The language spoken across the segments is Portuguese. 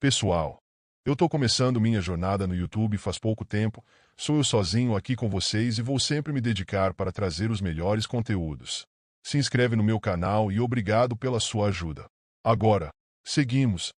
Pessoal, eu tô começando minha jornada no YouTube faz pouco tempo, sou eu sozinho aqui com vocês e vou sempre me dedicar para trazer os melhores conteúdos. Se inscreve no meu canal e obrigado pela sua ajuda. Agora, seguimos.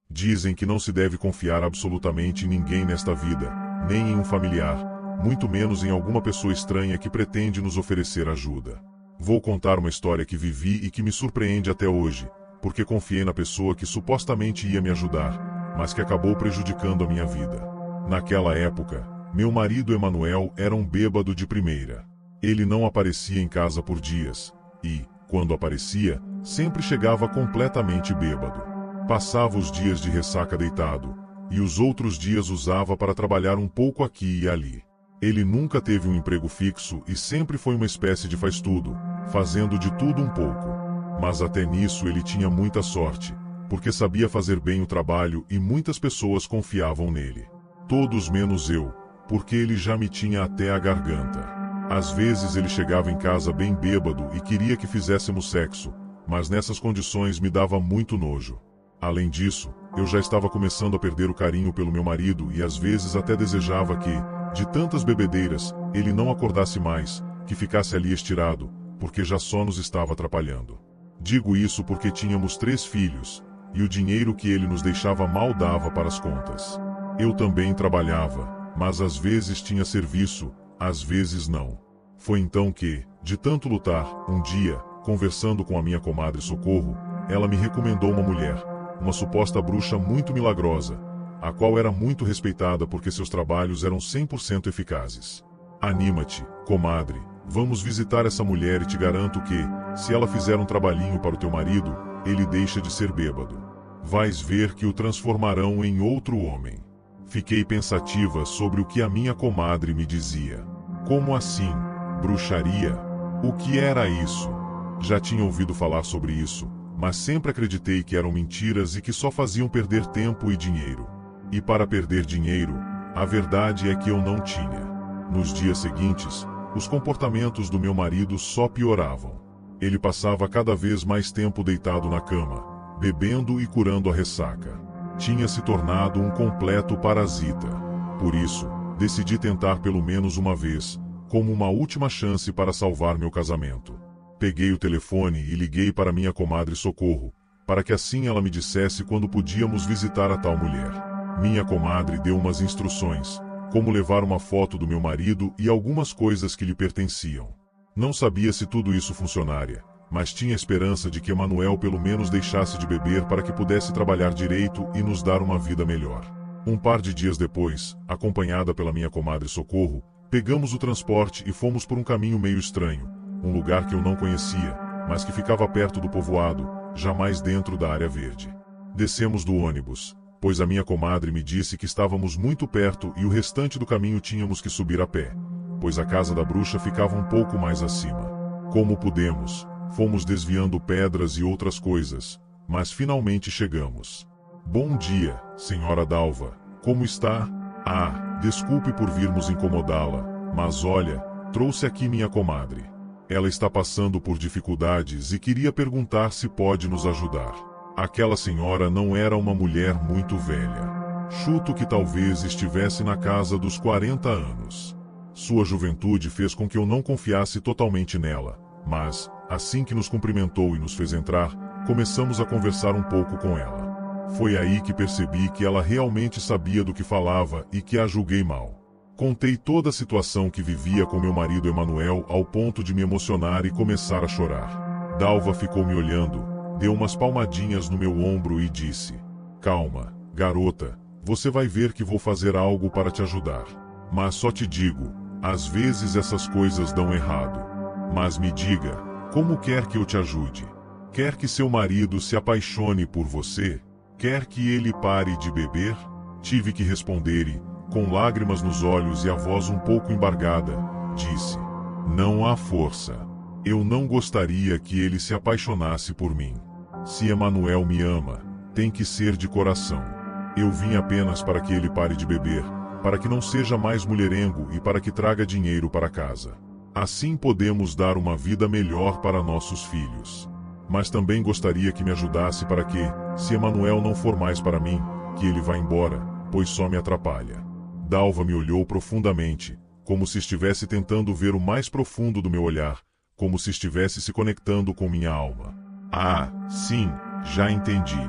Dizem que não se deve confiar absolutamente em ninguém nesta vida, nem em um familiar, muito menos em alguma pessoa estranha que pretende nos oferecer ajuda. Vou contar uma história que vivi e que me surpreende até hoje, porque confiei na pessoa que supostamente ia me ajudar, mas que acabou prejudicando a minha vida. Naquela época, meu marido Emanuel era um bêbado de primeira. Ele não aparecia em casa por dias, e, quando aparecia, sempre chegava completamente bêbado. Passava os dias de ressaca deitado, e os outros dias usava para trabalhar um pouco aqui e ali. Ele nunca teve um emprego fixo e sempre foi uma espécie de faz-tudo, fazendo de tudo um pouco. Mas até nisso ele tinha muita sorte, porque sabia fazer bem o trabalho e muitas pessoas confiavam nele. Todos menos eu, porque ele já me tinha até a garganta. Às vezes ele chegava em casa bem bêbado e queria que fizéssemos sexo, mas nessas condições me dava muito nojo. Além disso, eu já estava começando a perder o carinho pelo meu marido e às vezes até desejava que, de tantas bebedeiras, ele não acordasse mais, que ficasse ali estirado, porque já só nos estava atrapalhando. Digo isso porque tínhamos 3 filhos, e o dinheiro que ele nos deixava mal dava para as contas. Eu também trabalhava, mas às vezes tinha serviço, às vezes não. Foi então que, de tanto lutar, um dia, conversando com a minha comadre Socorro, ela me recomendou uma mulher, uma suposta bruxa muito milagrosa, a qual era muito respeitada porque seus trabalhos eram 100% eficazes. Anima-te, comadre, vamos visitar essa mulher e te garanto que, se ela fizer um trabalhinho para o teu marido, ele deixa de ser bêbado. Vais ver que o transformarão em outro homem. Fiquei pensativa sobre o que a minha comadre me dizia. Como assim? Bruxaria? O que era isso? Já tinha ouvido falar sobre isso, mas sempre acreditei que eram mentiras e que só faziam perder tempo e dinheiro. E para perder dinheiro, a verdade é que eu não tinha. Nos dias seguintes, os comportamentos do meu marido só pioravam. Ele passava cada vez mais tempo deitado na cama, bebendo e curando a ressaca. Tinha se tornado um completo parasita. Por isso, decidi tentar pelo menos uma vez, como uma última chance para salvar meu casamento. Peguei o telefone e liguei para minha comadre Socorro, para que assim ela me dissesse quando podíamos visitar a tal mulher. Minha comadre deu umas instruções, como levar uma foto do meu marido e algumas coisas que lhe pertenciam. Não sabia se tudo isso funcionaria, mas tinha esperança de que Emanuel pelo menos deixasse de beber para que pudesse trabalhar direito e nos dar uma vida melhor. Um par de dias depois, acompanhada pela minha comadre Socorro, pegamos o transporte e fomos por um caminho meio estranho, um lugar que eu não conhecia, mas que ficava perto do povoado, jamais dentro da área verde. Descemos do ônibus, pois a minha comadre me disse que estávamos muito perto e o restante do caminho tínhamos que subir a pé, pois a casa da bruxa ficava um pouco mais acima. Como pudemos, fomos desviando pedras e outras coisas, mas finalmente chegamos. Bom dia, senhora Dalva, como está? Ah, desculpe por virmos incomodá-la, mas olha, trouxe aqui minha comadre. Ela está passando por dificuldades e queria perguntar se pode nos ajudar. Aquela senhora não era uma mulher muito velha. Chuto que talvez estivesse na casa dos 40 anos. Sua juventude fez com que eu não confiasse totalmente nela, mas, assim que nos cumprimentou e nos fez entrar, começamos a conversar um pouco com ela. Foi aí que percebi que ela realmente sabia do que falava e que a julguei mal. Contei toda a situação que vivia com meu marido Emanuel ao ponto de me emocionar e começar a chorar. Dalva ficou me olhando, deu umas palmadinhas no meu ombro e disse: "Calma, garota, você vai ver que vou fazer algo para te ajudar. Mas só te digo, às vezes essas coisas dão errado. Mas me diga, como quer que eu te ajude? Quer que seu marido se apaixone por você? Quer que ele pare de beber?" Tive que responder e, com lágrimas nos olhos e a voz um pouco embargada, disse: "Não há força. Eu não gostaria que ele se apaixonasse por mim. Se Emanuel me ama, tem que ser de coração. Eu vim apenas para que ele pare de beber, para que não seja mais mulherengo e para que traga dinheiro para casa. Assim podemos dar uma vida melhor para nossos filhos. Mas também gostaria que me ajudasse para que, se Emanuel não for mais para mim, que ele vá embora, pois só me atrapalha. Dalva me olhou profundamente, como se estivesse tentando ver o mais profundo do meu olhar, como se estivesse se conectando com minha alma. Ah, sim, já entendi.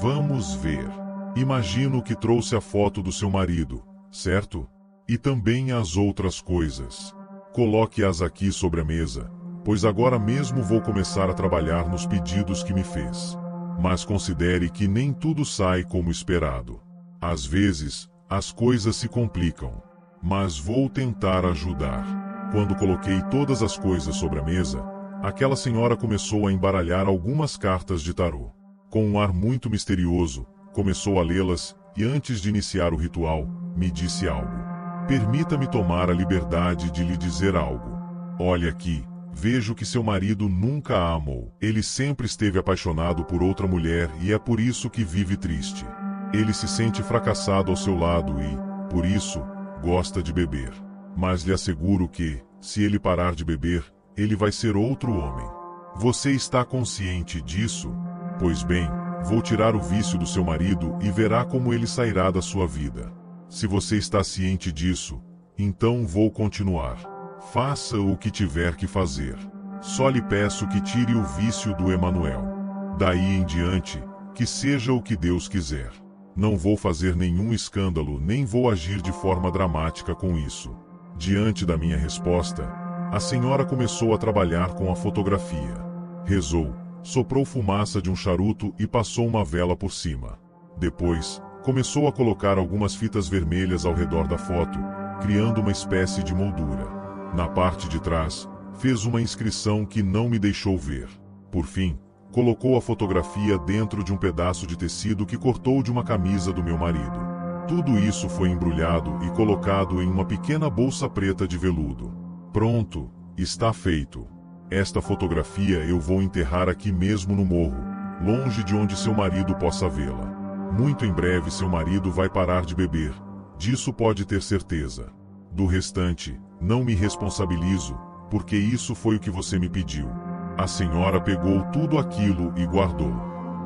Vamos ver. Imagino que trouxe a foto do seu marido, certo? E também as outras coisas. Coloque-as aqui sobre a mesa, pois agora mesmo vou começar a trabalhar nos pedidos que me fez. Mas considere que nem tudo sai como esperado. Às vezes, as coisas se complicam. Mas vou tentar ajudar. Quando coloquei todas as coisas sobre a mesa, aquela senhora começou a embaralhar algumas cartas de tarô. Com um ar muito misterioso, começou a lê-las, e antes de iniciar o ritual, me disse algo. Permita-me tomar a liberdade de lhe dizer algo. Olha aqui, vejo que seu marido nunca a amou. Ele sempre esteve apaixonado por outra mulher e é por isso que vive triste. Ele se sente fracassado ao seu lado e, por isso, gosta de beber. Mas lhe asseguro que, se ele parar de beber, ele vai ser outro homem. Você está consciente disso? Pois bem, vou tirar o vício do seu marido e verá como ele sairá da sua vida. Se você está ciente disso, então vou continuar. Faça o que tiver que fazer. Só lhe peço que tire o vício do Emanuel. Daí em diante, que seja o que Deus quiser. Não vou fazer nenhum escândalo nem vou agir de forma dramática com isso. Diante da minha resposta, a senhora começou a trabalhar com a fotografia. Rezou, soprou fumaça de um charuto e passou uma vela por cima. Depois, começou a colocar algumas fitas vermelhas ao redor da foto, criando uma espécie de moldura. Na parte de trás, fez uma inscrição que não me deixou ver. Por fim, colocou a fotografia dentro de um pedaço de tecido que cortou de uma camisa do meu marido. Tudo isso foi embrulhado e colocado em uma pequena bolsa preta de veludo. Pronto, está feito. Esta fotografia eu vou enterrar aqui mesmo no morro, longe de onde seu marido possa vê-la. Muito em breve seu marido vai parar de beber, disso pode ter certeza. Do restante, não me responsabilizo, porque isso foi o que você me pediu. A senhora pegou tudo aquilo e guardou.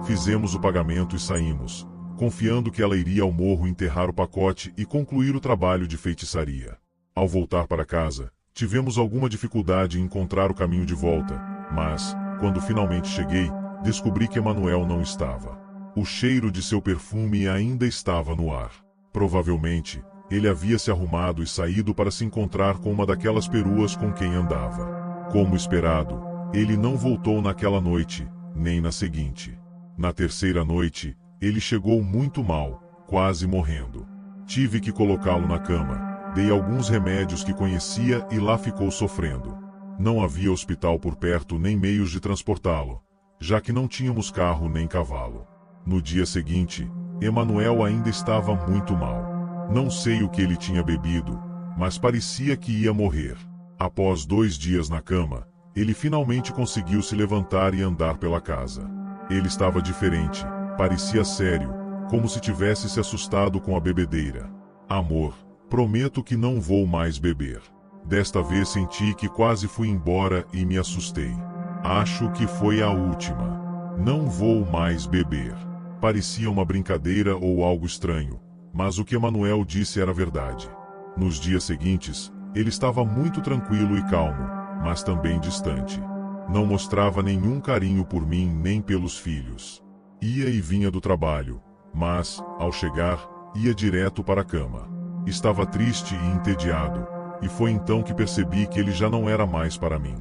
Fizemos o pagamento e saímos, confiando que ela iria ao morro enterrar o pacote e concluir o trabalho de feitiçaria. Ao voltar para casa, tivemos alguma dificuldade em encontrar o caminho de volta, mas, quando finalmente cheguei, descobri que Emanuel não estava. O cheiro de seu perfume ainda estava no ar. Provavelmente, ele havia se arrumado e saído para se encontrar com uma daquelas peruas com quem andava. Como esperado, ele não voltou naquela noite, nem na seguinte. Na terceira noite, ele chegou muito mal, quase morrendo. Tive que colocá-lo na cama, dei alguns remédios que conhecia e lá ficou sofrendo. Não havia hospital por perto nem meios de transportá-lo, já que não tínhamos carro nem cavalo. No dia seguinte, Emanuel ainda estava muito mal. Não sei o que ele tinha bebido, mas parecia que ia morrer. Após 2 dias na cama, ele finalmente conseguiu se levantar e andar pela casa. Ele estava diferente, parecia sério, como se tivesse se assustado com a bebedeira. Amor, prometo que não vou mais beber. Desta vez senti que quase fui embora e me assustei. Acho que foi a última. Não vou mais beber. Parecia uma brincadeira ou algo estranho, mas o que Emanuel disse era verdade. Nos dias seguintes, ele estava muito tranquilo e calmo, mas também distante. Não mostrava nenhum carinho por mim nem pelos filhos. Ia e vinha do trabalho, mas, ao chegar, ia direto para a cama. Estava triste e entediado, e foi então que percebi que ele já não era mais para mim.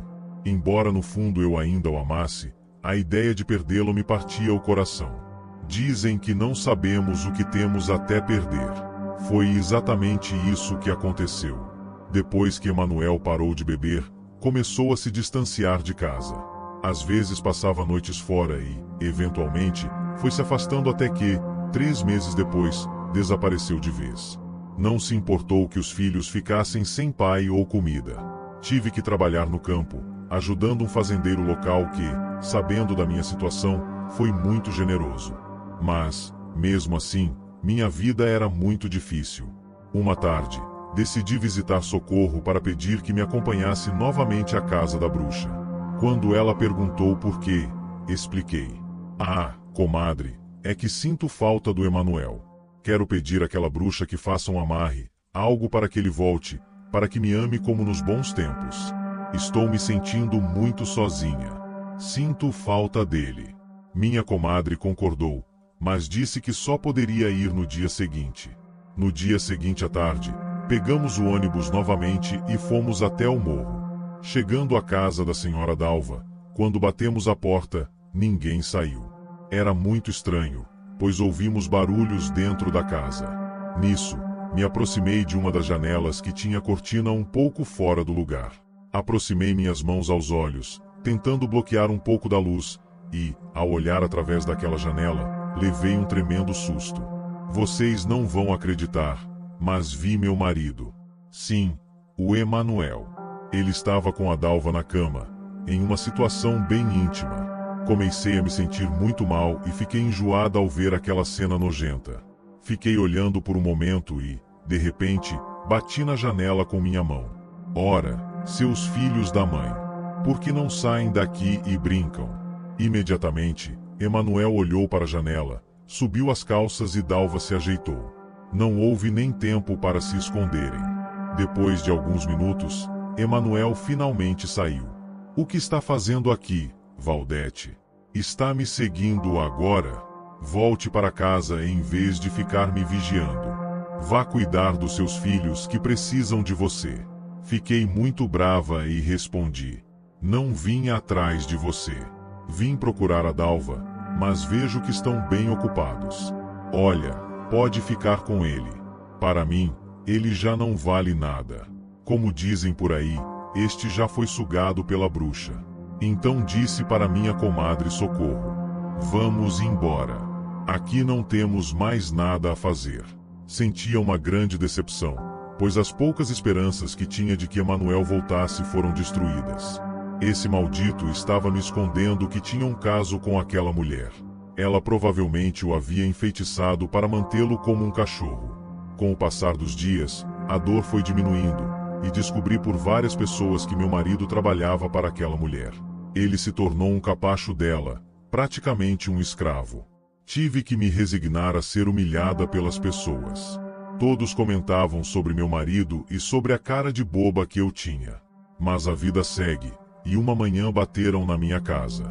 Embora no fundo eu ainda o amasse, a ideia de perdê-lo me partia o coração. Dizem que não sabemos o que temos até perder. Foi exatamente isso que aconteceu. Depois que Emanuel parou de beber, começou a se distanciar de casa. Às vezes passava noites fora e, eventualmente, foi se afastando até que, 3 meses depois, desapareceu de vez. Não se importou que os filhos ficassem sem pai ou comida. Tive que trabalhar no campo, ajudando um fazendeiro local que, sabendo da minha situação, foi muito generoso. Mas, mesmo assim, minha vida era muito difícil. Uma tarde, decidi visitar Socorro para pedir que me acompanhasse novamente à casa da bruxa. Quando ela perguntou por quê, expliquei. Ah, comadre, é que sinto falta do Emanuel. Quero pedir àquela bruxa que faça um amarre, algo para que ele volte, para que me ame como nos bons tempos. Estou me sentindo muito sozinha. Sinto falta dele. Minha comadre concordou, mas disse que só poderia ir no dia seguinte. No dia seguinte à tarde, pegamos o ônibus novamente e fomos até o morro. Chegando à casa da senhora Dalva, quando batemos a porta, ninguém saiu. Era muito estranho, pois ouvimos barulhos dentro da casa. Nisso, me aproximei de uma das janelas que tinha cortina um pouco fora do lugar. Aproximei minhas mãos aos olhos, tentando bloquear um pouco da luz, e, ao olhar através daquela janela, levei um tremendo susto. Vocês não vão acreditar, mas vi meu marido. Sim, o Emanuel. Ele estava com a Dalva na cama, em uma situação bem íntima. Comecei a me sentir muito mal e fiquei enjoada ao ver aquela cena nojenta. Fiquei olhando por um momento e, de repente, bati na janela com minha mão. Ora, seus filhos da mãe, por que não saem daqui e brincam? Imediatamente, Emanuel olhou para a janela, subiu as calças e Dalva se ajeitou. Não houve nem tempo para se esconderem. Depois de alguns minutos, Emanuel finalmente saiu. O que está fazendo aqui, Valdete? Está me seguindo agora? Volte para casa em vez de ficar me vigiando. Vá cuidar dos seus filhos que precisam de você. Fiquei muito brava e respondi: não vim atrás de você. Vim procurar a Dalva, mas vejo que estão bem ocupados. Olha, pode ficar com ele. Para mim, ele já não vale nada. Como dizem por aí, este já foi sugado pela bruxa. Então disse para minha comadre Socorro: vamos embora. Aqui não temos mais nada a fazer. Sentia uma grande decepção, pois as poucas esperanças que tinha de que Emanuel voltasse foram destruídas. Esse maldito estava me escondendo que tinha um caso com aquela mulher. Ela provavelmente o havia enfeitiçado para mantê-lo como um cachorro. Com o passar dos dias, a dor foi diminuindo, e descobri por várias pessoas que meu marido trabalhava para aquela mulher. Ele se tornou um capacho dela, praticamente um escravo. Tive que me resignar a ser humilhada pelas pessoas. Todos comentavam sobre meu marido e sobre a cara de boba que eu tinha. Mas a vida segue, e uma manhã bateram na minha casa.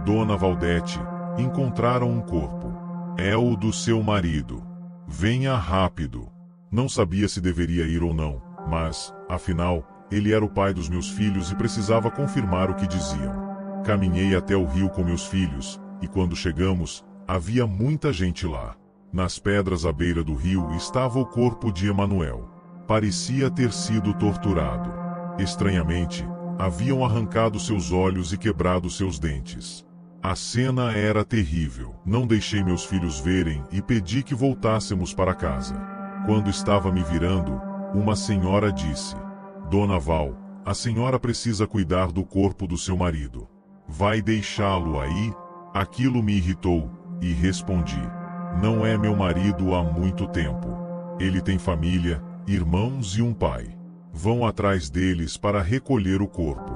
Dona Valdete, encontraram um corpo. É o do seu marido. Venha rápido. Não sabia se deveria ir ou não, mas, afinal, ele era o pai dos meus filhos e precisava confirmar o que diziam. Caminhei até o rio com meus filhos, e quando chegamos, havia muita gente lá. Nas pedras à beira do rio estava o corpo de Emanuel. Parecia ter sido torturado. Estranhamente, haviam arrancado seus olhos e quebrado seus dentes. A cena era terrível. Não deixei meus filhos verem e pedi que voltássemos para casa. Quando estava me virando, uma senhora disse: Dona Val, a senhora precisa cuidar do corpo do seu marido. Vai deixá-lo aí? Aquilo me irritou, e respondi: não é meu marido há muito tempo. Ele tem família, irmãos e um pai. Vão atrás deles para recolher o corpo.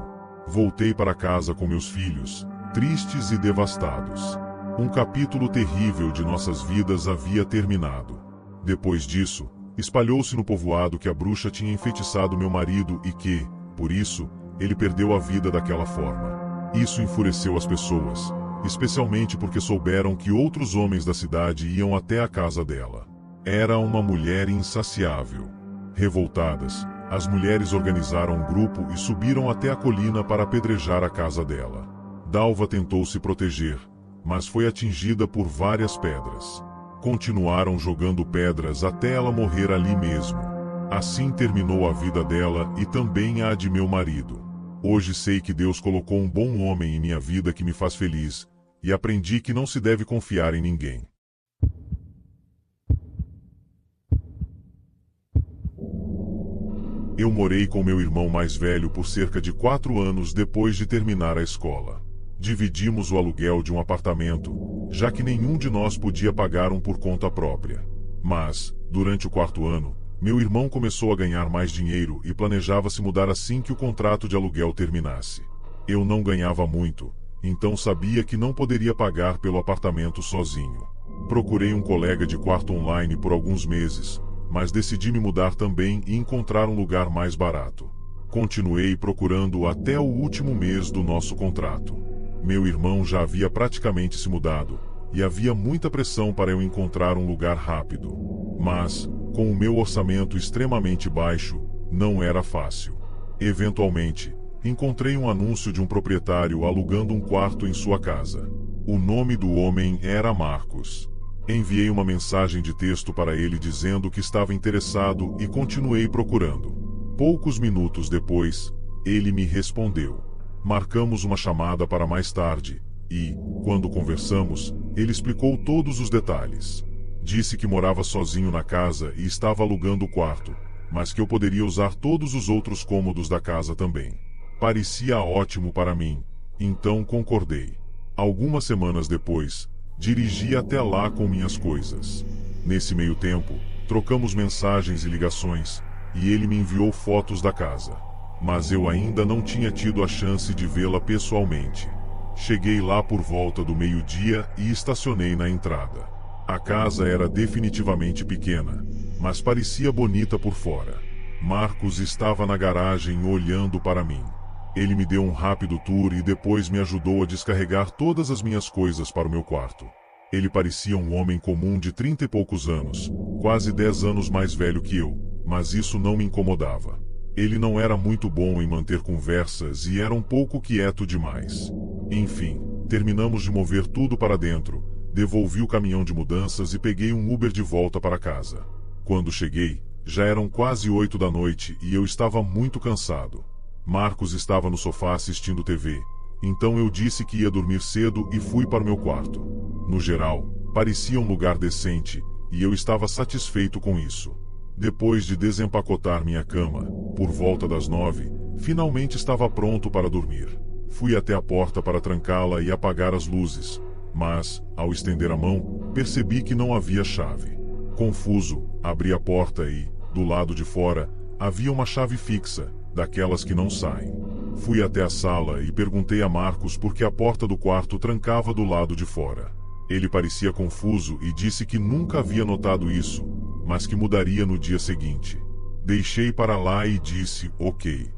Voltei para casa com meus filhos, tristes e devastados. Um capítulo terrível de nossas vidas havia terminado. Depois disso, espalhou-se no povoado que a bruxa tinha enfeitiçado meu marido e que, por isso, ele perdeu a vida daquela forma. Isso enfureceu as pessoas, especialmente porque souberam que outros homens da cidade iam até a casa dela. Era uma mulher insaciável. Revoltadas, as mulheres organizaram um grupo e subiram até a colina para apedrejar a casa dela. Dalva tentou se proteger, mas foi atingida por várias pedras. Continuaram jogando pedras até ela morrer ali mesmo. Assim terminou a vida dela e também a de meu marido. Hoje sei que Deus colocou um bom homem em minha vida que me faz feliz, e aprendi que não se deve confiar em ninguém. Eu morei com meu irmão mais velho por cerca de 4 anos depois de terminar a escola. Dividimos o aluguel de um apartamento, já que nenhum de nós podia pagar um por conta própria. Mas, durante o 4º ano, meu irmão começou a ganhar mais dinheiro e planejava se mudar assim que o contrato de aluguel terminasse. Eu não ganhava muito, então sabia que não poderia pagar pelo apartamento sozinho. Procurei um colega de quarto online por alguns meses, mas decidi me mudar também e encontrar um lugar mais barato. Continuei procurando até o último mês do nosso contrato. Meu irmão já havia praticamente se mudado, e havia muita pressão para eu encontrar um lugar rápido. Mas, com o meu orçamento extremamente baixo, não era fácil. Eventualmente, encontrei um anúncio de um proprietário alugando um quarto em sua casa. O nome do homem era Marcos. Enviei uma mensagem de texto para ele dizendo que estava interessado e continuei procurando. Poucos minutos depois, ele me respondeu. Marcamos uma chamada para mais tarde e, quando conversamos, ele explicou todos os detalhes. Disse que morava sozinho na casa e estava alugando o quarto, mas que eu poderia usar todos os outros cômodos da casa também. Parecia ótimo para mim, então concordei. Algumas semanas depois, dirigi até lá com minhas coisas. Nesse meio tempo, trocamos mensagens e ligações, e ele me enviou fotos da casa. Mas eu ainda não tinha tido a chance de vê-la pessoalmente. Cheguei lá por volta do meio-dia e estacionei na entrada. A casa era definitivamente pequena, mas parecia bonita por fora. Marcos estava na garagem olhando para mim. Ele me deu um rápido tour e depois me ajudou a descarregar todas as minhas coisas para o meu quarto. Ele parecia um homem comum de 30 e poucos anos, quase 10 anos mais velho que eu, mas isso não me incomodava. Ele não era muito bom em manter conversas e era um pouco quieto demais. Enfim, terminamos de mover tudo para dentro, devolvi o caminhão de mudanças e peguei um Uber de volta para casa. Quando cheguei, já eram quase 8 da noite e eu estava muito cansado. Marcos estava no sofá assistindo TV, então eu disse que ia dormir cedo e fui para o meu quarto. No geral, parecia um lugar decente, e eu estava satisfeito com isso. Depois de desempacotar minha cama, por volta das 9, finalmente estava pronto para dormir. Fui até a porta para trancá-la e apagar as luzes, mas, ao estender a mão, percebi que não havia chave. Confuso, abri a porta e, do lado de fora, havia uma chave fixa, daquelas que não saem. Fui até a sala e perguntei a Marcos por que a porta do quarto trancava do lado de fora. Ele parecia confuso e disse que nunca havia notado isso, mas que mudaria no dia seguinte. Deixei para lá e disse, ok.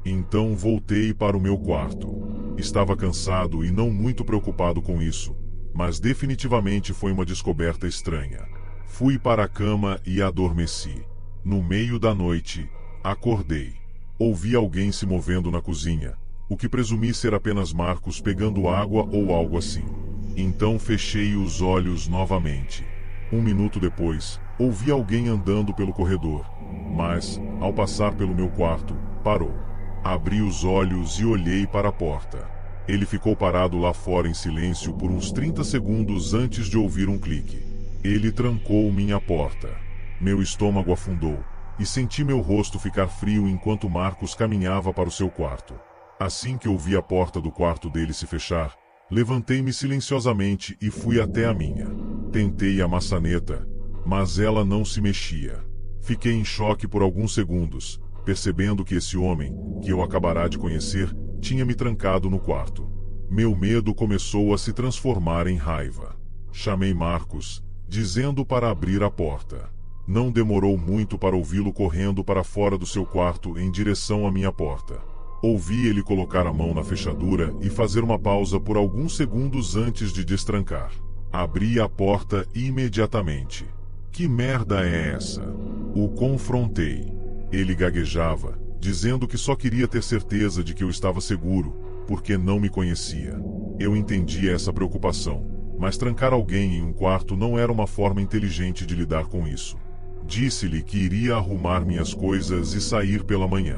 Então voltei para o meu quarto. Estava cansado e não muito preocupado com isso, mas definitivamente foi uma descoberta estranha. Fui para a cama e adormeci. No meio da noite, acordei. Ouvi alguém se movendo na cozinha, o que presumi ser apenas Marcos pegando água ou algo assim. Então fechei os olhos novamente. Um minuto depois, ouvi alguém andando pelo corredor, mas, ao passar pelo meu quarto, parou. Abri os olhos e olhei para a porta. Ele ficou parado lá fora em silêncio por uns 30 segundos antes de ouvir um clique. Ele trancou minha porta. Meu estômago afundou, e senti meu rosto ficar frio enquanto Marcos caminhava para o seu quarto. Assim que ouvi a porta do quarto dele se fechar, levantei-me silenciosamente e fui até a minha. Tentei a maçaneta, mas ela não se mexia. Fiquei em choque por alguns segundos, percebendo que esse homem, que eu acabara de conhecer, tinha me trancado no quarto. Meu medo começou a se transformar em raiva. Chamei Marcos, dizendo para abrir a porta. Não demorou muito para ouvi-lo correndo para fora do seu quarto em direção à minha porta. Ouvi ele colocar a mão na fechadura e fazer uma pausa por alguns segundos antes de destrancar. Abri a porta imediatamente. Que merda é essa? O confrontei. Ele gaguejava, dizendo que só queria ter certeza de que eu estava seguro, porque não me conhecia. Eu entendia essa preocupação, mas trancar alguém em um quarto não era uma forma inteligente de lidar com isso. Disse-lhe que iria arrumar minhas coisas e sair pela manhã.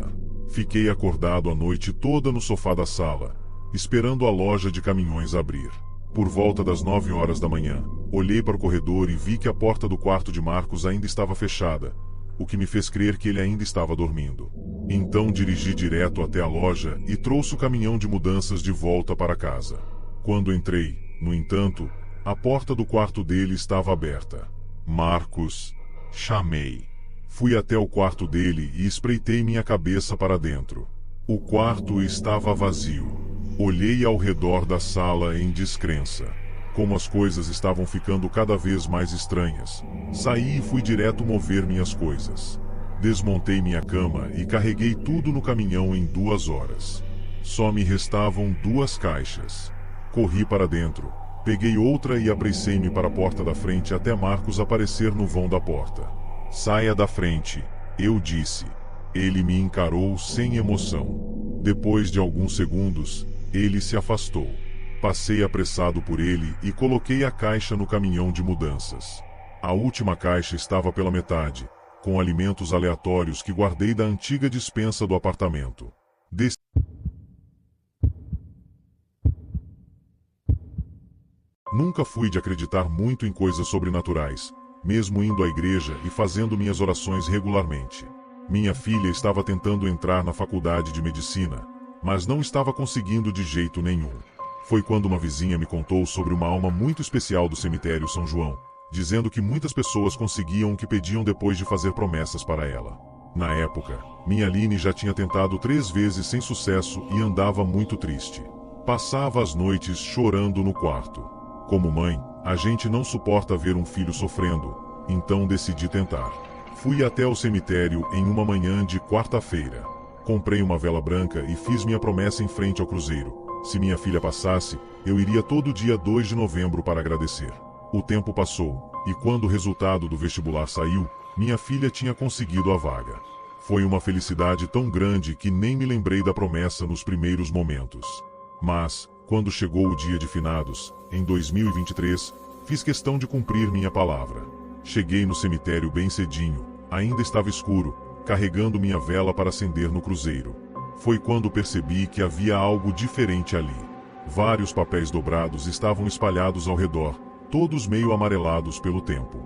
Fiquei acordado a noite toda no sofá da sala, esperando a loja de caminhões abrir. Por volta das 9 horas da manhã, olhei para o corredor e vi que a porta do quarto de Marcos ainda estava fechada, o que me fez crer que ele ainda estava dormindo. Então dirigi direto até a loja e trouxe o caminhão de mudanças de volta para casa. Quando entrei, no entanto, a porta do quarto dele estava aberta. Marcos, chamei. Fui até o quarto dele e espreitei minha cabeça para dentro. O quarto estava vazio. Olhei ao redor da sala em descrença. como as coisas estavam ficando cada vez mais estranhas, saí e fui direto mover minhas coisas. Desmontei minha cama e carreguei tudo no caminhão em 2 horas. Só me restavam 2 caixas. Corri para dentro, peguei outra e apressei-me para a porta da frente até Marcos aparecer no vão da porta. "Saia da frente", eu disse. Ele me encarou sem emoção. Depois de alguns segundos, ele se afastou. Passei apressado por ele e coloquei a caixa no caminhão de mudanças. A última caixa estava pela metade, com alimentos aleatórios que guardei da antiga despensa do apartamento. Nunca fui de acreditar muito em coisas sobrenaturais, mesmo indo à igreja e fazendo minhas orações regularmente. Minha filha estava tentando entrar na faculdade de medicina, mas não estava conseguindo de jeito nenhum. Foi quando uma vizinha me contou sobre uma alma muito especial do cemitério São João, dizendo que muitas pessoas conseguiam o que pediam depois de fazer promessas para ela. Na época, minha Aline já tinha tentado 3 vezes sem sucesso e andava muito triste. Passava as noites chorando no quarto. Como mãe, a gente não suporta ver um filho sofrendo, então decidi tentar. Fui até o cemitério em uma manhã de quarta-feira. Comprei uma vela branca e fiz minha promessa em frente ao cruzeiro. Se minha filha passasse, eu iria todo dia 2 de novembro para agradecer. O tempo passou, e quando o resultado do vestibular saiu, minha filha tinha conseguido a vaga. Foi uma felicidade tão grande que nem me lembrei da promessa nos primeiros momentos. Mas, quando chegou o dia de finados, em 2023, fiz questão de cumprir minha palavra. Cheguei no cemitério bem cedinho, ainda estava escuro, carregando minha vela para acender no cruzeiro. Foi quando percebi que havia algo diferente ali. Vários papéis dobrados estavam espalhados ao redor, todos meio amarelados pelo tempo.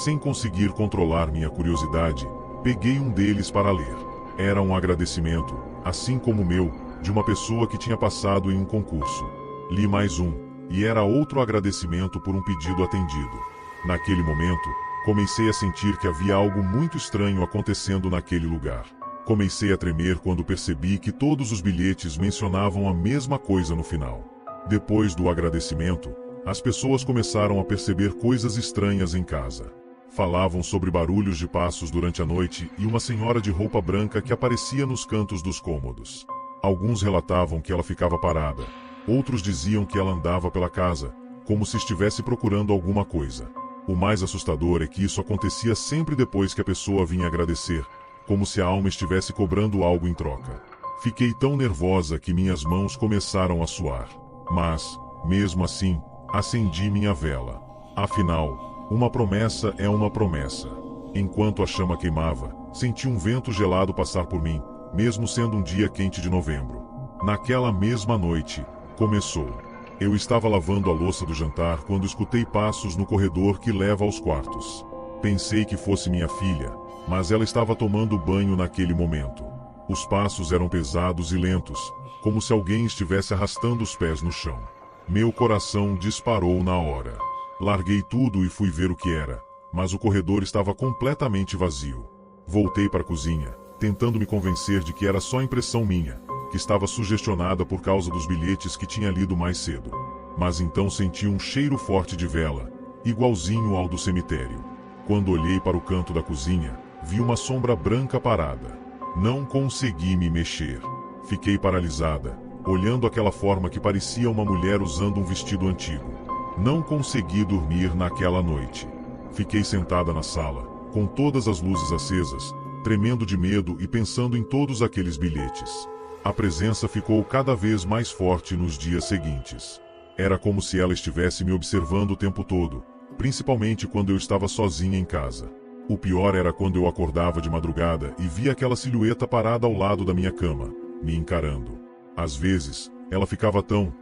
Sem conseguir controlar minha curiosidade, peguei um deles para ler. Era um agradecimento, assim como o meu, de uma pessoa que tinha passado em um concurso. Li mais um, e era outro agradecimento por um pedido atendido. Naquele momento, comecei a sentir que havia algo muito estranho acontecendo naquele lugar. Comecei a tremer quando percebi que todos os bilhetes mencionavam a mesma coisa no final. Depois do agradecimento, as pessoas começaram a perceber coisas estranhas em casa. Falavam sobre barulhos de passos durante a noite e uma senhora de roupa branca que aparecia nos cantos dos cômodos. Alguns relatavam que ela ficava parada. Outros diziam que ela andava pela casa, como se estivesse procurando alguma coisa. O mais assustador é que isso acontecia sempre depois que a pessoa vinha agradecer, como se a alma estivesse cobrando algo em troca. Fiquei tão nervosa que minhas mãos começaram a suar. Mas, mesmo assim, acendi minha vela. Afinal, uma promessa é uma promessa. Enquanto a chama queimava, senti um vento gelado passar por mim, mesmo sendo um dia quente de novembro. Naquela mesma noite, começou. Eu estava lavando a louça do jantar quando escutei passos no corredor que leva aos quartos. Pensei que fosse minha filha, mas ela estava tomando banho naquele momento. Os passos eram pesados e lentos, como se alguém estivesse arrastando os pés no chão. Meu coração disparou na hora. Larguei tudo e fui ver o que era, mas o corredor estava completamente vazio. Voltei para a cozinha, tentando me convencer de que era só impressão minha, que estava sugestionada por causa dos bilhetes que tinha lido mais cedo. Mas então senti um cheiro forte de vela, igualzinho ao do cemitério. Quando olhei para o canto da cozinha, vi uma sombra branca parada. Não consegui me mexer. Fiquei paralisada, olhando aquela forma que parecia uma mulher usando um vestido antigo. Não consegui dormir naquela noite. Fiquei sentada na sala, com todas as luzes acesas, tremendo de medo e pensando em todos aqueles bilhetes. A presença ficou cada vez mais forte nos dias seguintes. Era como se ela estivesse me observando o tempo todo, principalmente quando eu estava sozinha em casa. O pior era quando eu acordava de madrugada e via aquela silhueta parada ao lado da minha cama, me encarando. Às vezes, ela ficava tão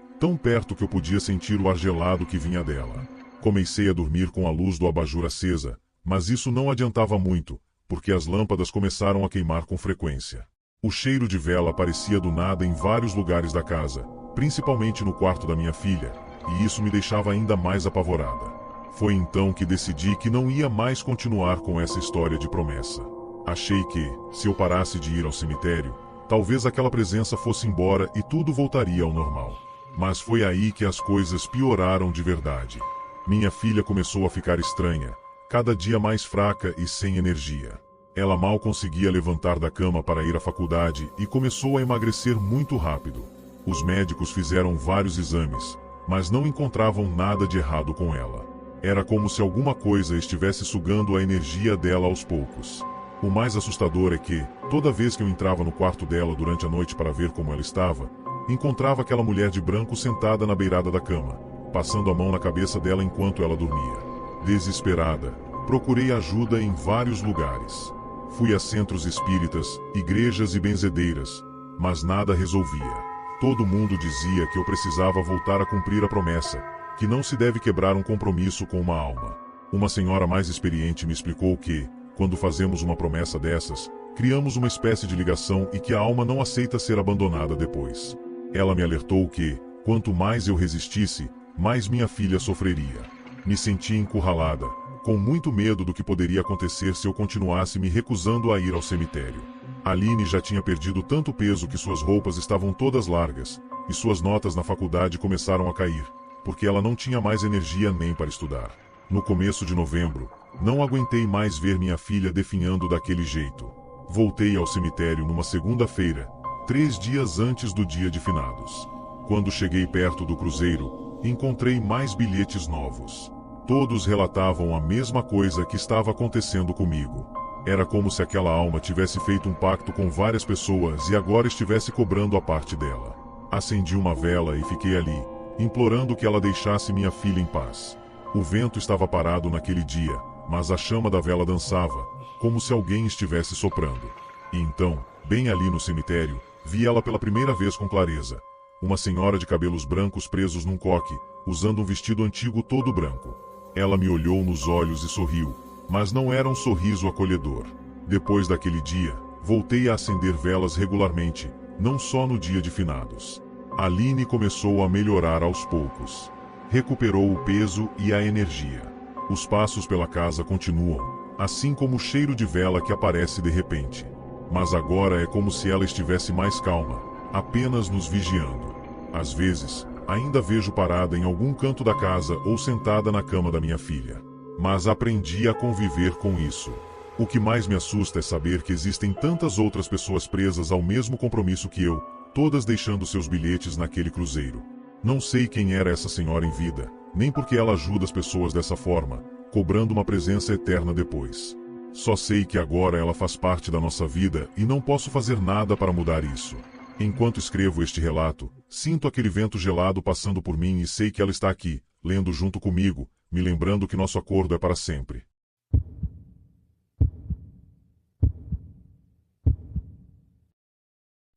perto que eu podia sentir o ar gelado que vinha dela. Comecei a dormir com a luz do abajur acesa, mas isso não adiantava muito, porque as lâmpadas começaram a queimar com frequência. O cheiro de vela aparecia do nada em vários lugares da casa, principalmente no quarto da minha filha, e isso me deixava ainda mais apavorada. Foi então que decidi que não ia mais continuar com essa história de promessa. Achei que, se eu parasse de ir ao cemitério, talvez aquela presença fosse embora e tudo voltaria ao normal. Mas foi aí que as coisas pioraram de verdade. Minha filha começou a ficar estranha, cada dia mais fraca e sem energia. Ela mal conseguia levantar da cama para ir à faculdade e começou a emagrecer muito rápido. Os médicos fizeram vários exames, mas não encontravam nada de errado com ela. Era como se alguma coisa estivesse sugando a energia dela aos poucos. O mais assustador é que, toda vez que eu entrava no quarto dela durante a noite para ver como ela estava, encontrava aquela mulher de branco sentada na beirada da cama, passando a mão na cabeça dela enquanto ela dormia. Desesperada, procurei ajuda em vários lugares. Fui a centros espíritas, igrejas e benzedeiras, mas nada resolvia. Todo mundo dizia que eu precisava voltar a cumprir a promessa, que não se deve quebrar um compromisso com uma alma. Uma senhora mais experiente me explicou que, quando fazemos uma promessa dessas, criamos uma espécie de ligação e que a alma não aceita ser abandonada depois. Ela me alertou que, quanto mais eu resistisse, mais minha filha sofreria. Me senti encurralada, com muito medo do que poderia acontecer se eu continuasse me recusando a ir ao cemitério. Aline já tinha perdido tanto peso que suas roupas estavam todas largas, e suas notas na faculdade começaram a cair, porque ela não tinha mais energia nem para estudar. No começo de novembro, não aguentei mais ver minha filha definhando daquele jeito. Voltei ao cemitério numa segunda-feira, 3 dias antes do dia de finados. Quando cheguei perto do cruzeiro, encontrei mais bilhetes novos. Todos relatavam a mesma coisa que estava acontecendo comigo. Era como se aquela alma tivesse feito um pacto com várias pessoas e agora estivesse cobrando a parte dela. Acendi uma vela e fiquei ali, implorando que ela deixasse minha filha em paz. O vento estava parado naquele dia, mas a chama da vela dançava, como se alguém estivesse soprando. E então, bem ali no cemitério, vi ela pela primeira vez com clareza. Uma senhora de cabelos brancos presos num coque, usando um vestido antigo todo branco. Ela me olhou nos olhos e sorriu, mas não era um sorriso acolhedor. Depois daquele dia, voltei a acender velas regularmente, não só no dia de finados. Aline começou a melhorar aos poucos. Recuperou o peso e a energia. Os passos pela casa continuam, assim como o cheiro de vela que aparece de repente. Mas agora é como se ela estivesse mais calma, apenas nos vigiando. Às vezes, ainda vejo parada em algum canto da casa ou sentada na cama da minha filha. Mas aprendi a conviver com isso. O que mais me assusta é saber que existem tantas outras pessoas presas ao mesmo compromisso que eu, todas deixando seus bilhetes naquele cruzeiro. Não sei quem era essa senhora em vida, nem porque ela ajuda as pessoas dessa forma, cobrando uma presença eterna depois. Só sei que agora ela faz parte da nossa vida e não posso fazer nada para mudar isso. Enquanto escrevo este relato, sinto aquele vento gelado passando por mim e sei que ela está aqui, lendo junto comigo, me lembrando que nosso acordo é para sempre.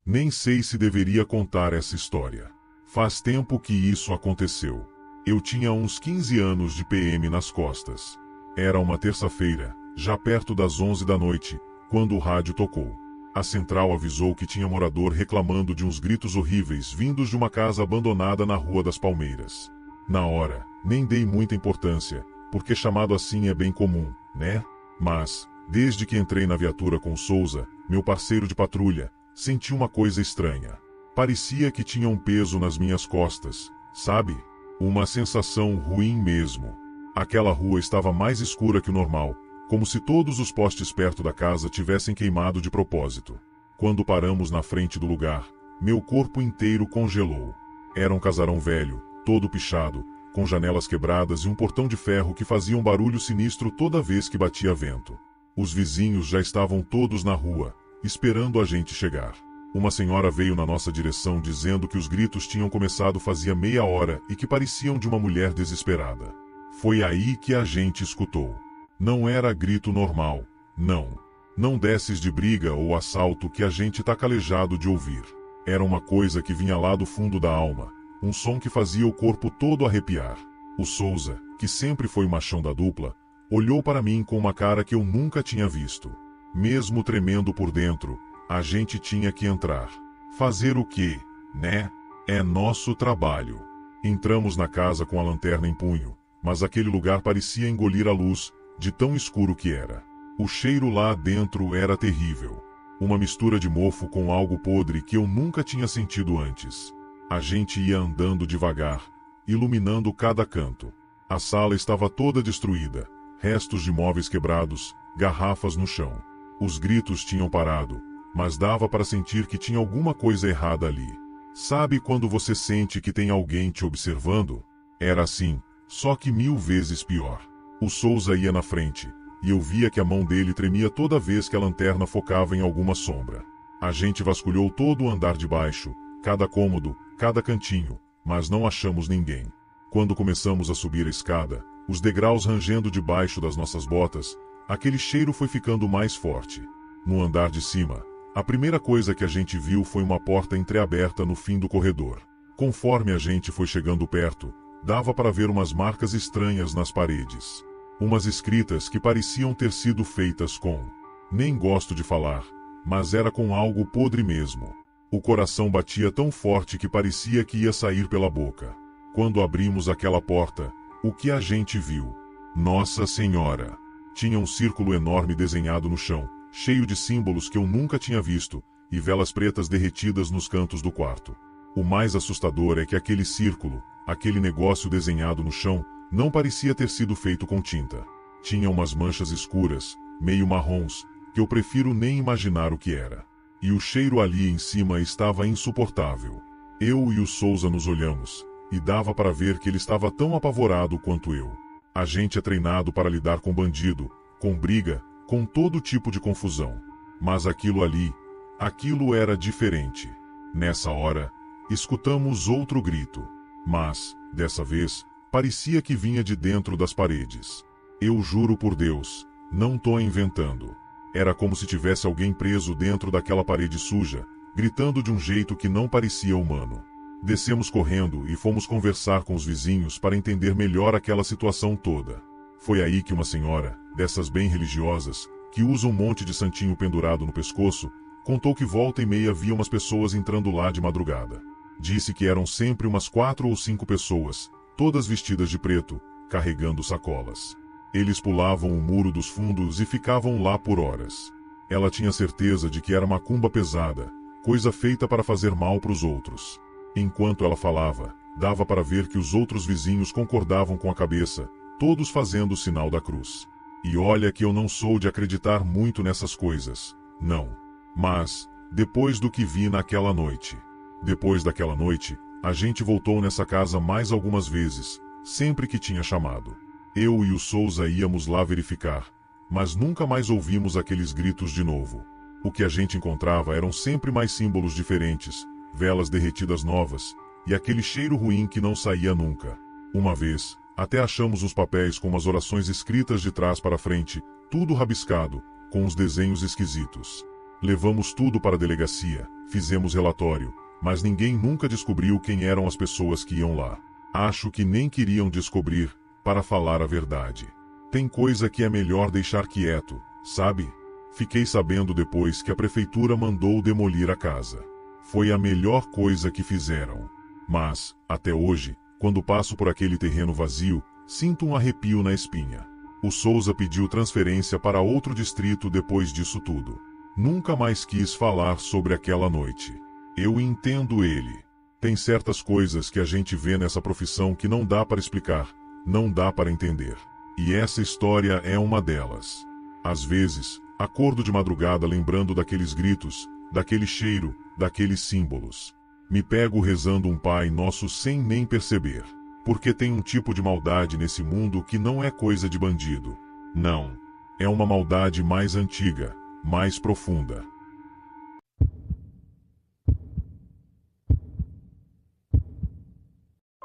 Nem sei se deveria contar essa história. Faz tempo que isso aconteceu. Eu tinha uns 15 anos de PM nas costas. Era uma terça-feira, já perto das 11 da noite, quando o rádio tocou. A central avisou que tinha morador reclamando de uns gritos horríveis vindos de uma casa abandonada na Rua das Palmeiras. Na hora, nem dei muita importância, porque chamado assim é bem comum, né? Mas, desde que entrei na viatura com Souza, meu parceiro de patrulha, senti uma coisa estranha. Parecia que tinha um peso nas minhas costas, sabe? Uma sensação ruim mesmo. Aquela rua estava mais escura que o normal, como se todos os postes perto da casa tivessem queimado de propósito. Quando paramos na frente do lugar, meu corpo inteiro congelou. Era um casarão velho, todo pichado, com janelas quebradas e um portão de ferro que fazia um barulho sinistro toda vez que batia vento. Os vizinhos já estavam todos na rua, esperando a gente chegar. Uma senhora veio na nossa direção dizendo que os gritos tinham começado fazia meia hora e que pareciam de uma mulher desesperada. Foi aí que a gente escutou. Não era grito normal, não. Não desses de briga ou assalto que a gente tá calejado de ouvir. Era uma coisa que vinha lá do fundo da alma, um som que fazia o corpo todo arrepiar. O Souza, que sempre foi o machão da dupla, olhou para mim com uma cara que eu nunca tinha visto. Mesmo tremendo por dentro, a gente tinha que entrar. Fazer o quê, né? É nosso trabalho. Entramos na casa com a lanterna em punho, mas aquele lugar parecia engolir a luz, de tão escuro que era. O cheiro lá dentro era terrível. Uma mistura de mofo com algo podre que eu nunca tinha sentido antes. A gente ia andando devagar, iluminando cada canto. A sala estava toda destruída, restos de móveis quebrados, garrafas no chão. Os gritos tinham parado, mas dava para sentir que tinha alguma coisa errada ali. Sabe quando você sente que tem alguém te observando? Era assim, só que 1000 vezes pior. O Souza ia na frente, e eu via que a mão dele tremia toda vez que a lanterna focava em alguma sombra. A gente vasculhou todo o andar de baixo, cada cômodo, cada cantinho, mas não achamos ninguém. Quando começamos a subir a escada, os degraus rangendo debaixo das nossas botas, aquele cheiro foi ficando mais forte. No andar de cima, a primeira coisa que a gente viu foi uma porta entreaberta no fim do corredor. Conforme a gente foi chegando perto, dava para ver umas marcas estranhas nas paredes. Umas escritas que pareciam ter sido feitas com... Nem gosto de falar, mas era com algo podre mesmo. O coração batia tão forte que parecia que ia sair pela boca. Quando abrimos aquela porta, o que a gente viu? Nossa Senhora! Tinha um círculo enorme desenhado no chão, cheio de símbolos que eu nunca tinha visto, e velas pretas derretidas nos cantos do quarto. O mais assustador é que aquele círculo, aquele negócio desenhado no chão, não parecia ter sido feito com tinta. Tinha umas manchas escuras, meio marrons, que eu prefiro nem imaginar o que era. E o cheiro ali em cima estava insuportável. Eu e o Souza nos olhamos, e dava para ver que ele estava tão apavorado quanto eu. A gente é treinado para lidar com bandido, com briga, com todo tipo de confusão. Mas aquilo ali, aquilo era diferente. Nessa hora, escutamos outro grito. Mas, dessa vez, parecia que vinha de dentro das paredes. Eu juro por Deus, não tô inventando. Era como se tivesse alguém preso dentro daquela parede suja, gritando de um jeito que não parecia humano. Descemos correndo e fomos conversar com os vizinhos para entender melhor aquela situação toda. Foi aí que uma senhora, dessas bem religiosas, que usa um monte de santinho pendurado no pescoço, contou que volta e meia via umas pessoas entrando lá de madrugada. Disse que eram sempre umas 4 ou 5 pessoas, todas vestidas de preto, carregando sacolas. Eles pulavam o muro dos fundos e ficavam lá por horas. Ela tinha certeza de que era macumba pesada, coisa feita para fazer mal para os outros. Enquanto ela falava, dava para ver que os outros vizinhos concordavam com a cabeça, todos fazendo o sinal da cruz. E olha que eu não sou de acreditar muito nessas coisas, não. Mas, depois do que vi naquela noite... Depois daquela noite, a gente voltou nessa casa mais algumas vezes, sempre que tinha chamado. Eu e o Souza íamos lá verificar, mas nunca mais ouvimos aqueles gritos de novo. O que a gente encontrava eram sempre mais símbolos diferentes, velas derretidas novas, e aquele cheiro ruim que não saía nunca. Uma vez, até achamos uns papéis com umas orações escritas de trás para frente, tudo rabiscado, com uns desenhos esquisitos. Levamos tudo para a delegacia, fizemos relatório, mas ninguém nunca descobriu quem eram as pessoas que iam lá. Acho que nem queriam descobrir, para falar a verdade. Tem coisa que é melhor deixar quieto, sabe? Fiquei sabendo depois que a prefeitura mandou demolir a casa. Foi a melhor coisa que fizeram. Mas, até hoje, quando passo por aquele terreno vazio, sinto um arrepio na espinha. O Souza pediu transferência para outro distrito depois disso tudo. Nunca mais quis falar sobre aquela noite. Eu entendo ele. Tem certas coisas que a gente vê nessa profissão que não dá para explicar, não dá para entender. E essa história é uma delas. Às vezes, acordo de madrugada lembrando daqueles gritos, daquele cheiro, daqueles símbolos. Me pego rezando um Pai Nosso sem nem perceber. Porque tem um tipo de maldade nesse mundo que não é coisa de bandido. Não. É uma maldade mais antiga, mais profunda.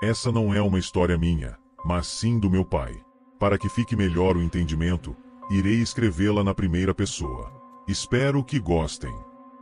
Essa não é uma história minha, mas sim do meu pai. Para que fique melhor o entendimento, irei escrevê-la na primeira pessoa. Espero que gostem.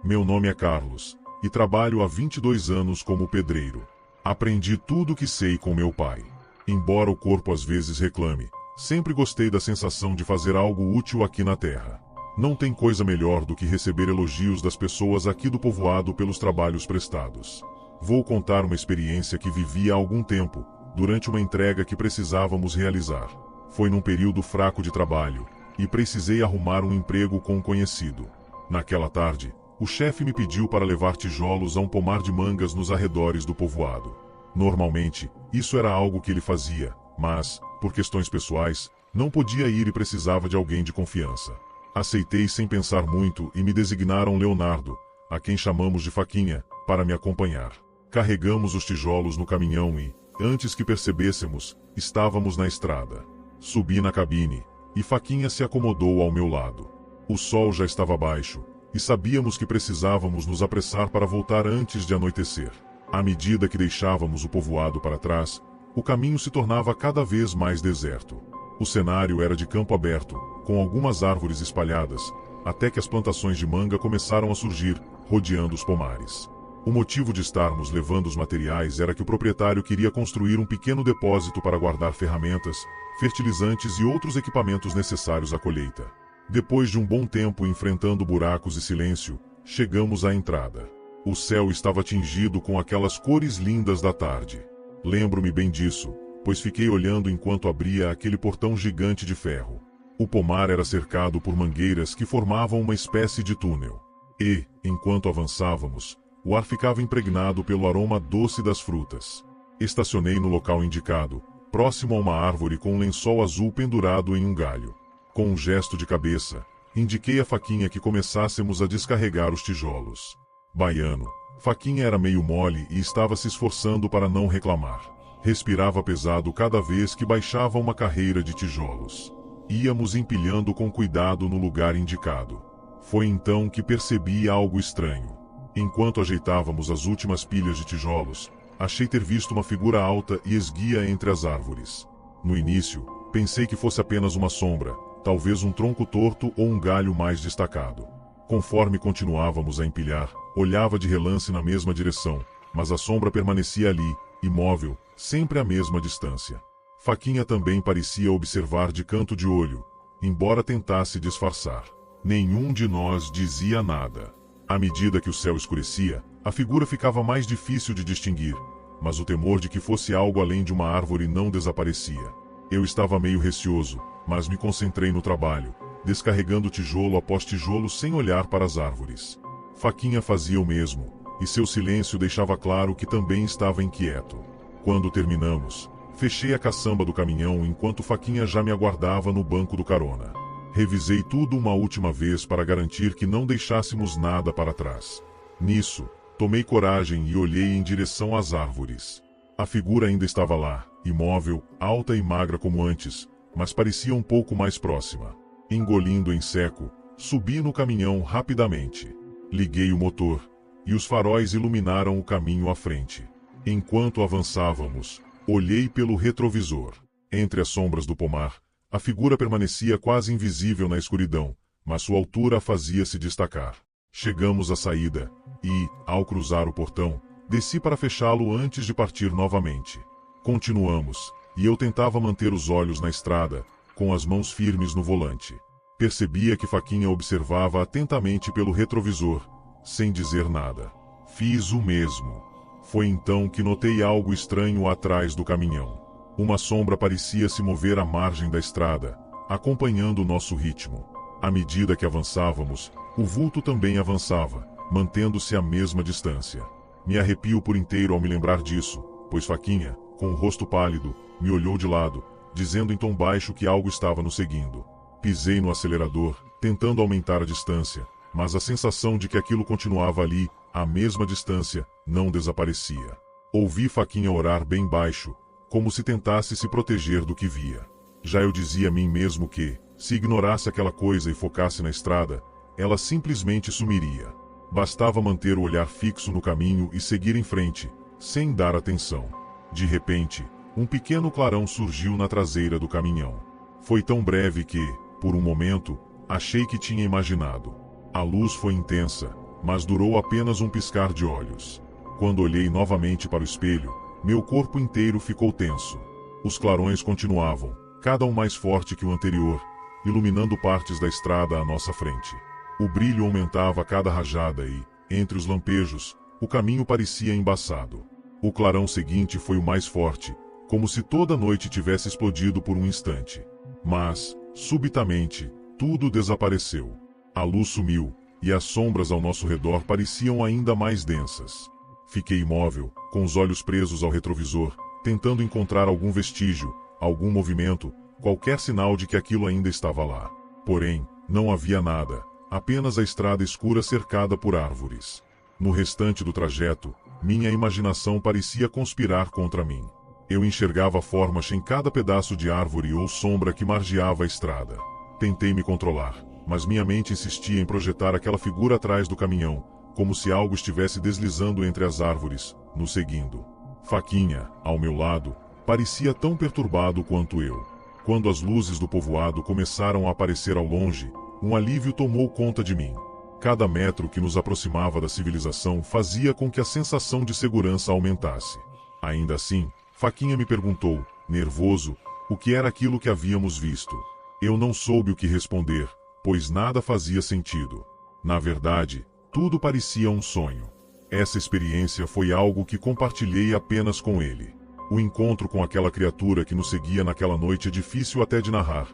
Meu nome é Carlos, e trabalho há 22 anos como pedreiro. Aprendi tudo o que sei com meu pai. Embora o corpo às vezes reclame, sempre gostei da sensação de fazer algo útil aqui na terra. Não tem coisa melhor do que receber elogios das pessoas aqui do povoado pelos trabalhos prestados. Vou contar uma experiência que vivi há algum tempo, durante uma entrega que precisávamos realizar. Foi num período fraco de trabalho, e precisei arrumar um emprego com um conhecido. Naquela tarde, o chefe me pediu para levar tijolos a um pomar de mangas nos arredores do povoado. Normalmente, isso era algo que ele fazia, mas, por questões pessoais, não podia ir e precisava de alguém de confiança. Aceitei sem pensar muito e me designaram Leonardo, a quem chamamos de Faquinha, para me acompanhar. Carregamos os tijolos no caminhão e, antes que percebêssemos, estávamos na estrada. Subi na cabine, e Faquinha se acomodou ao meu lado. O sol já estava baixo, e sabíamos que precisávamos nos apressar para voltar antes de anoitecer. À medida que deixávamos o povoado para trás, o caminho se tornava cada vez mais deserto. O cenário era de campo aberto, com algumas árvores espalhadas, até que as plantações de manga começaram a surgir, rodeando os pomares. O motivo de estarmos levando os materiais era que o proprietário queria construir um pequeno depósito para guardar ferramentas, fertilizantes e outros equipamentos necessários à colheita. Depois de um bom tempo enfrentando buracos e silêncio, chegamos à entrada. O céu estava tingido com aquelas cores lindas da tarde. Lembro-me bem disso, pois fiquei olhando enquanto abria aquele portão gigante de ferro. O pomar era cercado por mangueiras que formavam uma espécie de túnel. E, enquanto avançávamos, o ar ficava impregnado pelo aroma doce das frutas. Estacionei no local indicado, próximo a uma árvore com um lençol azul pendurado em um galho. Com um gesto de cabeça, indiquei a Faquinha que começássemos a descarregar os tijolos. Baiano, Faquinha era meio mole e estava se esforçando para não reclamar. Respirava pesado cada vez que baixava uma carreira de tijolos. Íamos empilhando com cuidado no lugar indicado. Foi então que percebi algo estranho. Enquanto ajeitávamos as últimas pilhas de tijolos, achei ter visto uma figura alta e esguia entre as árvores. No início, pensei que fosse apenas uma sombra, talvez um tronco torto ou um galho mais destacado. Conforme continuávamos a empilhar, olhava de relance na mesma direção, mas a sombra permanecia ali, imóvel, sempre à mesma distância. Faquinha também parecia observar de canto de olho, embora tentasse disfarçar. Nenhum de nós dizia nada. À medida que o céu escurecia, a figura ficava mais difícil de distinguir, mas o temor de que fosse algo além de uma árvore não desaparecia. Eu estava meio receoso, mas me concentrei no trabalho, descarregando tijolo após tijolo sem olhar para as árvores. Faquinha fazia o mesmo, e seu silêncio deixava claro que também estava inquieto. Quando terminamos, fechei a caçamba do caminhão enquanto Faquinha já me aguardava no banco do carona. Revisei tudo uma última vez para garantir que não deixássemos nada para trás. Nisso, tomei coragem e olhei em direção às árvores. A figura ainda estava lá, imóvel, alta e magra como antes, mas parecia um pouco mais próxima. Engolindo em seco, subi no caminhão rapidamente. Liguei o motor, e os faróis iluminaram o caminho à frente. Enquanto avançávamos, olhei pelo retrovisor. Entre as sombras do pomar, a figura permanecia quase invisível na escuridão, mas sua altura a fazia se destacar. Chegamos à saída, e, ao cruzar o portão, desci para fechá-lo antes de partir novamente. Continuamos, e eu tentava manter os olhos na estrada, com as mãos firmes no volante. Percebia que Faquinha observava atentamente pelo retrovisor, sem dizer nada. Fiz o mesmo. Foi então que notei algo estranho atrás do caminhão. Uma sombra parecia se mover à margem da estrada, acompanhando o nosso ritmo. À medida que avançávamos, o vulto também avançava, mantendo-se à mesma distância. Me arrepio por inteiro ao me lembrar disso, pois Faquinha, com o rosto pálido, me olhou de lado, dizendo em tom baixo que algo estava nos seguindo. Pisei no acelerador, tentando aumentar a distância, mas a sensação de que aquilo continuava ali, à mesma distância, não desaparecia. Ouvi Faquinha orar bem baixo, como se tentasse se proteger do que via. Já eu dizia a mim mesmo que, se ignorasse aquela coisa e focasse na estrada, ela simplesmente sumiria. Bastava manter o olhar fixo no caminho e seguir em frente, sem dar atenção. De repente, um pequeno clarão surgiu na traseira do caminhão. Foi tão breve que, por um momento, achei que tinha imaginado. A luz foi intensa, mas durou apenas um piscar de olhos. Quando olhei novamente para o espelho, meu corpo inteiro ficou tenso. Os clarões continuavam, cada um mais forte que o anterior, iluminando partes da estrada à nossa frente. O brilho aumentava a cada rajada e, entre os lampejos, o caminho parecia embaçado. O clarão seguinte foi o mais forte, como se toda a noite tivesse explodido por um instante. Mas, subitamente, tudo desapareceu. A luz sumiu, e as sombras ao nosso redor pareciam ainda mais densas. Fiquei imóvel, com os olhos presos ao retrovisor, tentando encontrar algum vestígio, algum movimento, qualquer sinal de que aquilo ainda estava lá. Porém, não havia nada, apenas a estrada escura cercada por árvores. No restante do trajeto, minha imaginação parecia conspirar contra mim. Eu enxergava formas em cada pedaço de árvore ou sombra que margeava a estrada. Tentei me controlar, mas minha mente insistia em projetar aquela figura atrás do caminhão, como se algo estivesse deslizando entre as árvores, nos seguindo. Faquinha, ao meu lado, parecia tão perturbado quanto eu. Quando as luzes do povoado começaram a aparecer ao longe, um alívio tomou conta de mim. Cada metro que nos aproximava da civilização fazia com que a sensação de segurança aumentasse. Ainda assim, Faquinha me perguntou, nervoso, o que era aquilo que havíamos visto. Eu não soube o que responder, pois nada fazia sentido. Na verdade, tudo parecia um sonho. Essa experiência foi algo que compartilhei apenas com ele. O encontro com aquela criatura que nos seguia naquela noite é difícil até de narrar.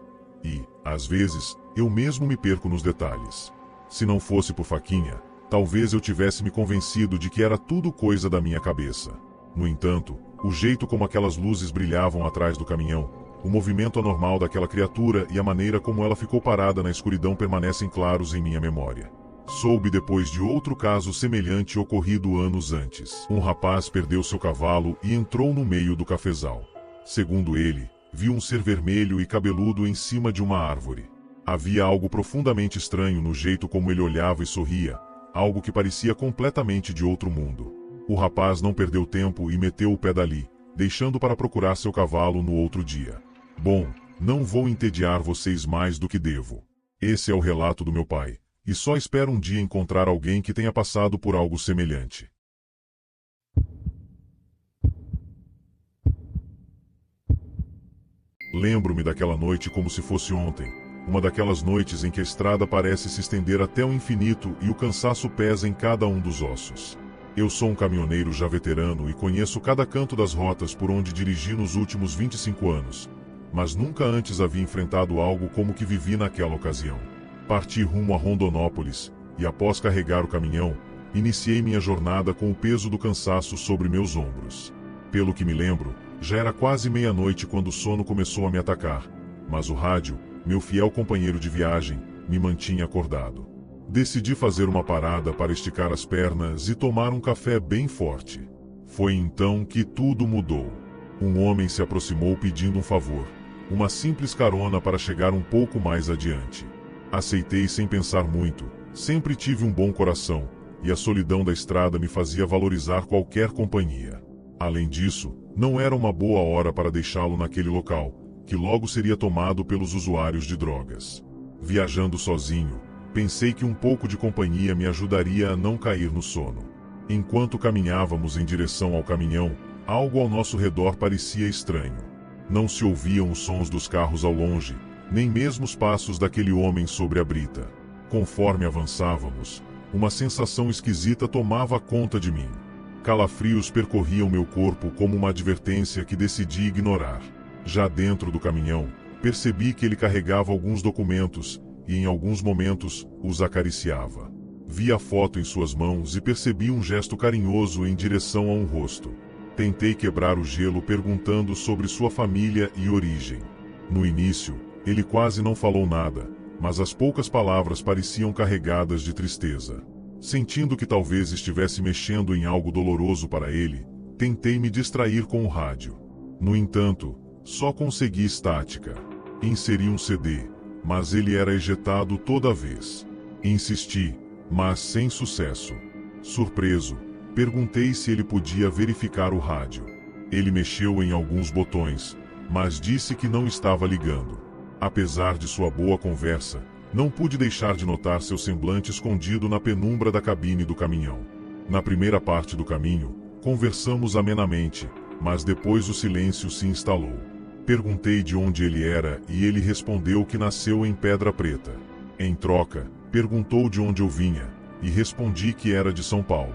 E, às vezes, eu mesmo me perco nos detalhes. Se não fosse por Faquinha, talvez eu tivesse me convencido de que era tudo coisa da minha cabeça. No entanto, o jeito como aquelas luzes brilhavam atrás do caminhão, o movimento anormal daquela criatura e a maneira como ela ficou parada na escuridão permanecem claros em minha memória. Soube depois de outro caso semelhante ocorrido anos antes. Um rapaz perdeu seu cavalo e entrou no meio do cafezal. Segundo ele, viu um ser vermelho e cabeludo em cima de uma árvore. Havia algo profundamente estranho no jeito como ele olhava e sorria, algo que parecia completamente de outro mundo. O rapaz não perdeu tempo e meteu o pé dali, deixando para procurar seu cavalo no outro dia. Bom, não vou entediar vocês mais do que devo. Esse é o relato do meu pai, e só espero um dia encontrar alguém que tenha passado por algo semelhante. Lembro-me daquela noite como se fosse ontem, uma daquelas noites em que a estrada parece se estender até o infinito e o cansaço pesa em cada um dos ossos. Eu sou um caminhoneiro já veterano e conheço cada canto das rotas por onde dirigi nos últimos 25 anos, mas nunca antes havia enfrentado algo como o que vivi naquela ocasião. Parti rumo a Rondonópolis, e após carregar o caminhão, iniciei minha jornada com o peso do cansaço sobre meus ombros. Pelo que me lembro, já era quase meia-noite quando o sono começou a me atacar, mas o rádio, meu fiel companheiro de viagem, me mantinha acordado. Decidi fazer uma parada para esticar as pernas e tomar um café bem forte. Foi então que tudo mudou. Um homem se aproximou pedindo um favor, uma simples carona para chegar um pouco mais adiante. Aceitei sem pensar muito, sempre tive um bom coração, e a solidão da estrada me fazia valorizar qualquer companhia. Além disso, não era uma boa hora para deixá-lo naquele local, que logo seria tomado pelos usuários de drogas. Viajando sozinho, pensei que um pouco de companhia me ajudaria a não cair no sono. Enquanto caminhávamos em direção ao caminhão, algo ao nosso redor parecia estranho. Não se ouviam os sons dos carros ao longe, nem mesmo os passos daquele homem sobre a brita. Conforme avançávamos, uma sensação esquisita tomava conta de mim. Calafrios percorriam meu corpo como uma advertência que decidi ignorar. Já dentro do caminhão, percebi que ele carregava alguns documentos, e em alguns momentos, os acariciava. Vi a foto em suas mãos e percebi um gesto carinhoso em direção a um rosto. Tentei quebrar o gelo perguntando sobre sua família e origem. No início, ele quase não falou nada, mas as poucas palavras pareciam carregadas de tristeza. Sentindo que talvez estivesse mexendo em algo doloroso para ele, tentei me distrair com o rádio. No entanto, só consegui estática. Inseri um CD, mas ele era ejetado toda vez. Insisti, mas sem sucesso. Surpreso, perguntei se ele podia verificar o rádio. Ele mexeu em alguns botões, mas disse que não estava ligando. Apesar de sua boa conversa, não pude deixar de notar seu semblante escondido na penumbra da cabine do caminhão. Na primeira parte do caminho, conversamos amenamente, mas depois o silêncio se instalou. Perguntei de onde ele era e ele respondeu que nasceu em Pedra Preta. Em troca, perguntou de onde eu vinha, e respondi que era de São Paulo.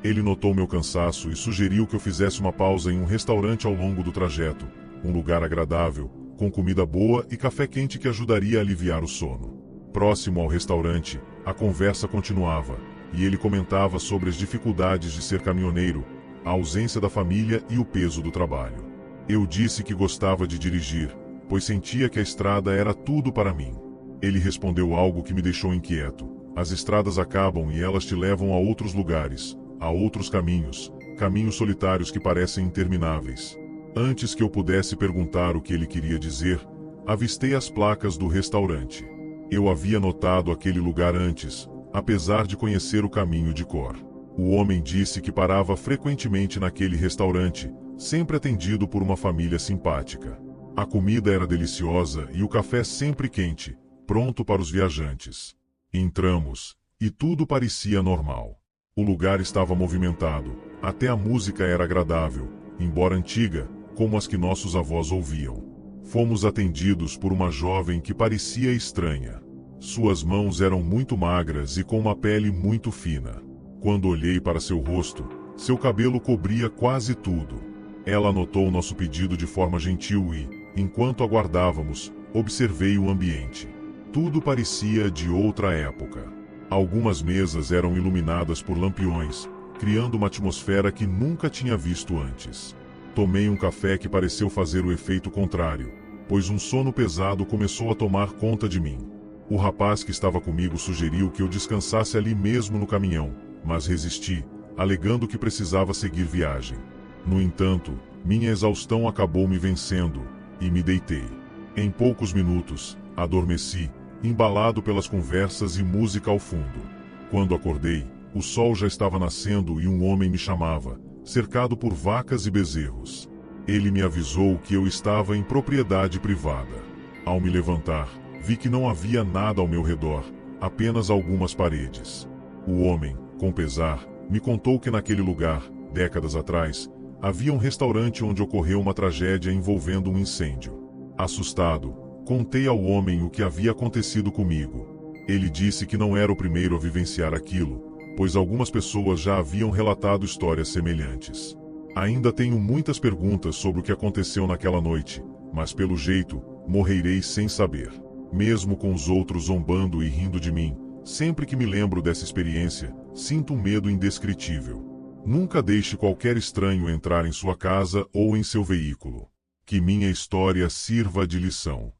Ele notou meu cansaço e sugeriu que eu fizesse uma pausa em um restaurante ao longo do trajeto, um lugar agradável, com comida boa e café quente que ajudaria a aliviar o sono. Próximo ao restaurante, A conversa continuava, e ele comentava sobre as dificuldades de ser caminhoneiro, a ausência da família e o peso do trabalho. Eu disse que gostava de dirigir, pois sentia que a estrada era tudo para mim. Ele respondeu algo que me deixou inquieto. As estradas acabam e elas te levam a outros lugares, a outros caminhos, caminhos solitários que parecem intermináveis. Antes que eu pudesse perguntar o que ele queria dizer, avistei as placas do restaurante. Eu havia notado aquele lugar antes, apesar de conhecer o caminho de cor. O homem disse que parava frequentemente naquele restaurante, sempre atendido por uma família simpática. A comida era deliciosa e o café sempre quente, pronto para os viajantes. Entramos, e tudo parecia normal. O lugar estava movimentado, até a música era agradável, embora antiga, como as que nossos avós ouviam. Fomos atendidos por uma jovem que parecia estranha. Suas mãos eram muito magras e com uma pele muito fina. Quando olhei para seu rosto, seu cabelo cobria quase tudo. Ela anotou nosso pedido de forma gentil e, enquanto aguardávamos, observei o ambiente. Tudo parecia de outra época. Algumas mesas eram iluminadas por lampiões, criando uma atmosfera que nunca tinha visto antes. Tomei um café que pareceu fazer o efeito contrário, pois um sono pesado começou a tomar conta de mim. O rapaz que estava comigo sugeriu que eu descansasse ali mesmo no caminhão, mas resisti, alegando que precisava seguir viagem. No entanto, minha exaustão acabou me vencendo, e me deitei. Em poucos minutos, adormeci, embalado pelas conversas e música ao fundo. Quando acordei, o sol já estava nascendo e um homem me chamava, cercado por vacas e bezerros. Ele me avisou que eu estava em propriedade privada. Ao me levantar, vi que não havia nada ao meu redor, apenas algumas paredes. O homem, com pesar, me contou que naquele lugar, décadas atrás, havia um restaurante onde ocorreu uma tragédia envolvendo um incêndio. Assustado, contei ao homem o que havia acontecido comigo. Ele disse que não era o primeiro a vivenciar aquilo, pois algumas pessoas já haviam relatado histórias semelhantes. Ainda tenho muitas perguntas sobre o que aconteceu naquela noite, mas pelo jeito, morrerei sem saber. Mesmo com os outros zombando e rindo de mim, sempre que me lembro dessa experiência, sinto um medo indescritível. Nunca deixe qualquer estranho entrar em sua casa ou em seu veículo. Que minha história sirva de lição.